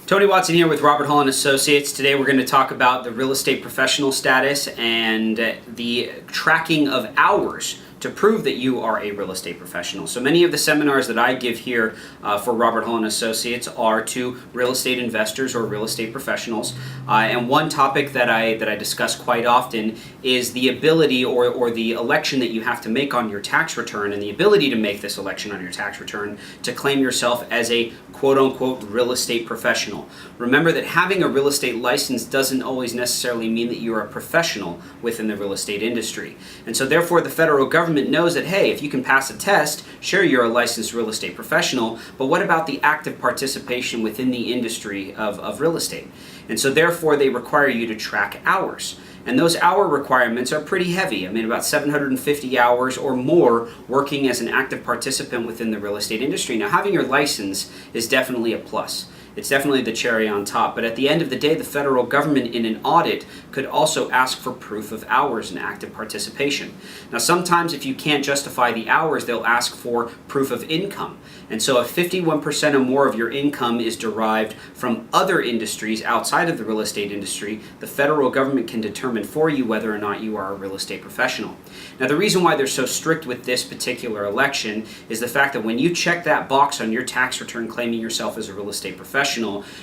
Tony Watson here with Robert Hall & Associates. Today we're going to talk about the real estate professional status and the tracking of hours to prove that you are a real estate professional. So many of the seminars that I give here for Robert Hall & Associates are to real estate investors or real estate professionals. And one topic that I discuss quite often is the ability or the election that you have to make on your tax return, and the ability to make this election on your tax return to claim yourself as a quote-unquote real estate professional. Remember that having a real estate license doesn't always necessarily mean that you're a professional within the real estate industry. And so therefore the federal government knows that, hey, if you can pass a test, sure, you're a licensed real estate professional, but what about the active participation within the industry of real estate? And so therefore they require you to track hours. And those hour requirements are pretty heavy. I mean, about 750 hours or more working as an active participant within the real estate industry. Now, having your license is definitely a plus. It's definitely the cherry on top. But at the end of the day, the federal government in an audit could also ask for proof of hours and active participation. Now, sometimes if you can't justify the hours, they'll ask for proof of income. And so if 51% or more of your income is derived from other industries outside of the real estate industry, the federal government can determine for you whether or not you are a real estate professional. Now, the reason why they're so strict with this particular election is the fact that when you check that box on your tax return claiming yourself as a real estate professional,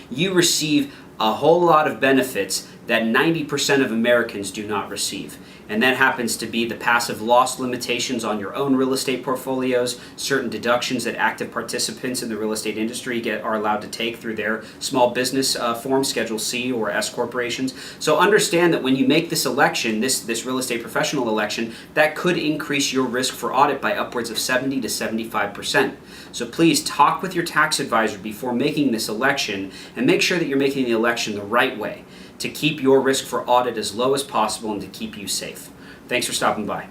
you receive a whole lot of benefits that 90% of Americans do not receive. And that happens to be the passive loss limitations on your own real estate portfolios, certain deductions that active participants in the real estate industry are allowed to take through their small business form, Schedule C or S corporations. So understand that when you make this election, this real estate professional election, that could increase your risk for audit by upwards of 70 to 75%. So please talk with your tax advisor before making this election and make sure that you're making the election the right way to keep your risk for audit as low as possible and to keep you safe. Thanks for stopping by.